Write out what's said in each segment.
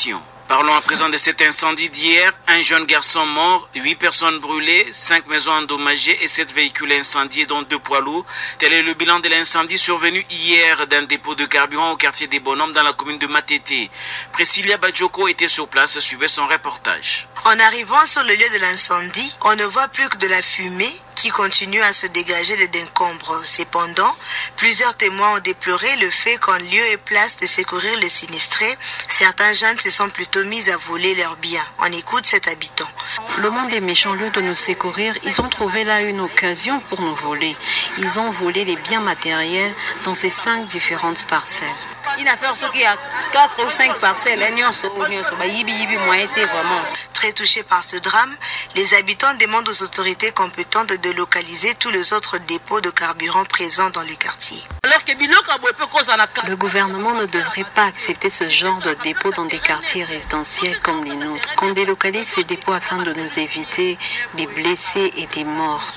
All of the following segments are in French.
question. Parlons à présent de cet incendie d'hier. Un jeune garçon mort, 8 personnes brûlées, 5 maisons endommagées et 7 véhicules incendiés dont 2 poids lourds. Tel est le bilan de l'incendie survenu hier d'un dépôt de carburant au quartier des Bonhommes dans la commune de Matete. Priscilla Badjoko était sur place, suivait son reportage. En arrivant sur le lieu de l'incendie, on ne voit plus que de la fumée qui continue à se dégager de décombres. Cependant, plusieurs témoins ont déploré le fait qu'en lieu et place de secourir les sinistrés, certains jeunes se sont plutôt mis à voler leurs biens. On écoute cet habitant. Le monde est méchant, au lieu de nous secourir, ils ont trouvé là une occasion pour nous voler. Ils ont volé les biens matériels dans ces 5 différentes parcelles. Une affaire ce qui a 4 ou 5 parcelles, vraiment. Très touchés par ce drame, les habitants demandent aux autorités compétentes de localiser tous les autres dépôts de carburant présents dans le quartier. Le gouvernement ne devrait pas accepter ce genre de dépôts dans des quartiers résidentiels comme les nôtres. Qu'on délocalise ces dépôts afin de nous éviter des blessés et des morts.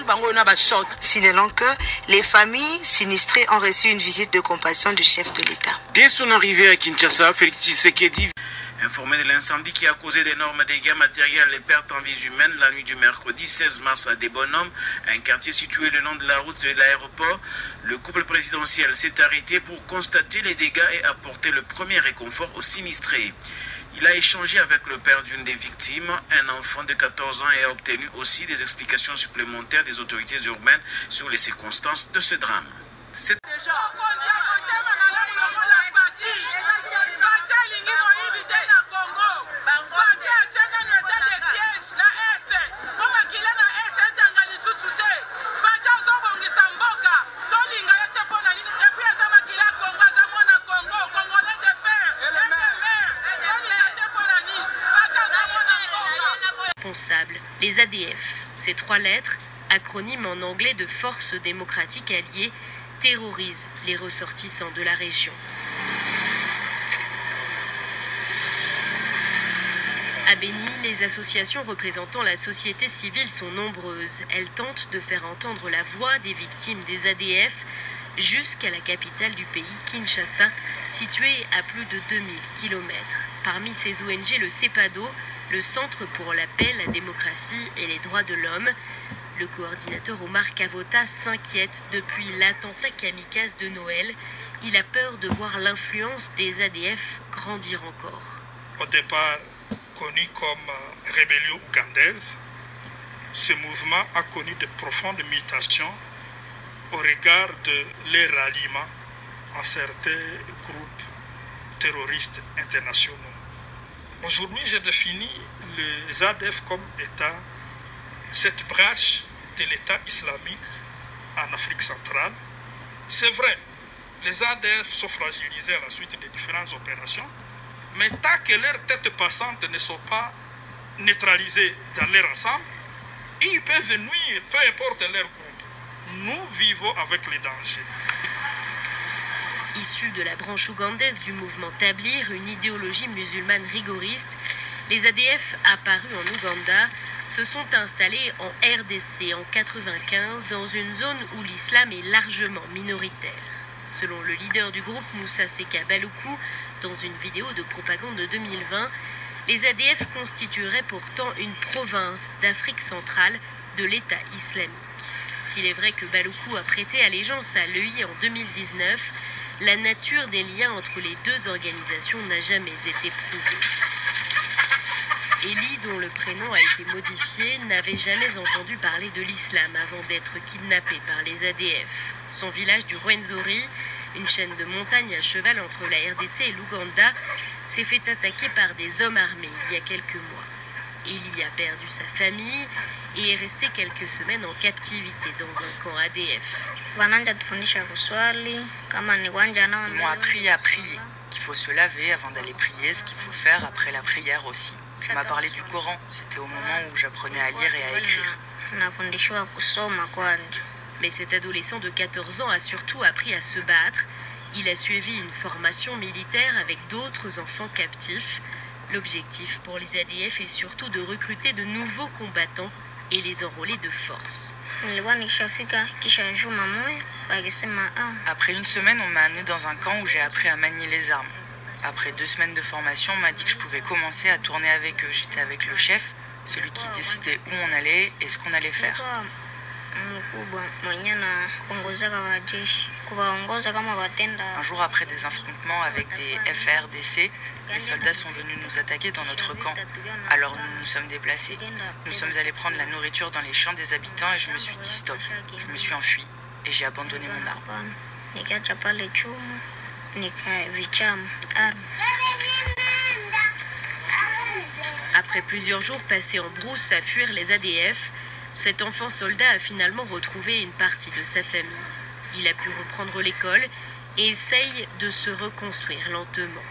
Signalant que les familles sinistrées ont reçu une visite de compassion du chef de l'État. Dès son arrivée à Kinshasa, Félix Tshisekedi, informé de l'incendie qui a causé d'énormes dégâts matériels et pertes en vies humaines la nuit du mercredi 16 mars à Des Bonhommes, un quartier situé le long de la route de l'aéroport, le couple présidentiel s'est arrêté pour constater les dégâts et apporter le premier réconfort aux sinistrés. Il a échangé avec le père d'une des victimes, un enfant de 14 ans, et a obtenu aussi des explications supplémentaires des autorités urbaines sur les circonstances de ce drame. Les ADF, ces 3 lettres, acronyme en anglais de Forces démocratiques alliées, terrorisent les ressortissants de la région. À Béni, les associations représentant la société civile sont nombreuses. Elles tentent de faire entendre la voix des victimes des ADF jusqu'à la capitale du pays, Kinshasa, située à plus de 2000 km. Parmi ces ONG, le CEPADO, le Centre pour la paix, la démocratie et les droits de l'homme. Le coordinateur Omar Kavota s'inquiète depuis l'attentat kamikaze de Noël. Il a peur de voir l'influence des ADF grandir encore. Au départ connu comme rébellion ougandaise, ce mouvement a connu de profondes mutations au regard de leur ralliement en certains groupes terroristes internationaux. Aujourd'hui, je définis les ADF comme étant cette branche de l'État islamique en Afrique centrale. C'est vrai, les ADF sont fragilisés à la suite des différentes opérations, mais tant que leurs têtes passantes ne sont pas neutralisées dans leur ensemble, ils peuvent nuire, peu importe leur groupe. Nous vivons avec les dangers. Issus de la branche ougandaise du mouvement Tablir, une idéologie musulmane rigoriste, les ADF apparus en Ouganda se sont installés en RDC en 1995 dans une zone où l'islam est largement minoritaire. Selon le leader du groupe Moussa Seka Baloukou, dans une vidéo de propagande de 2020, les ADF constitueraient pourtant une province d'Afrique centrale de l'État islamique. S'il est vrai que Baloukou a prêté allégeance à l'EI en 2019, la nature des liens entre les deux organisations n'a jamais été prouvée. Eli, dont le prénom a été modifié, n'avait jamais entendu parler de l'islam avant d'être kidnappé par les ADF. Son village du Rwenzori, une chaîne de montagnes à cheval entre la RDC et l'Ouganda, s'est fait attaquer par des hommes armés il y a quelques mois. Eli a perdu sa famille et est resté quelques semaines en captivité dans un camp ADF. Ils m'ont appris à prier, qu'il faut se laver avant d'aller prier, ce qu'il faut faire après la prière aussi. Tu m'as parlé du Coran, c'était au moment où j'apprenais à lire et à écrire. Mais cet adolescent de 14 ans a surtout appris à se battre. Il a suivi une formation militaire avec d'autres enfants captifs. L'objectif pour les ADF est surtout de recruter de nouveaux combattants et les enrôler de force. Après une semaine, on m'a amené dans un camp où j'ai appris à manier les armes. Après 2 semaines de formation, on m'a dit que je pouvais commencer à tourner avec eux. J'étais avec le chef, celui qui décidait où on allait et ce qu'on allait faire. Un jour après des affrontements avec des FRDC, les soldats sont venus nous attaquer dans notre camp. Alors nous nous sommes déplacés. Nous sommes allés prendre la nourriture dans les champs des habitants et je me suis dit stop. Je me suis enfui et j'ai abandonné mon arme. Après plusieurs jours passés en brousse à fuir les ADF, cet enfant soldat a finalement retrouvé une partie de sa famille. Il a pu reprendre l'école et essaye de se reconstruire lentement.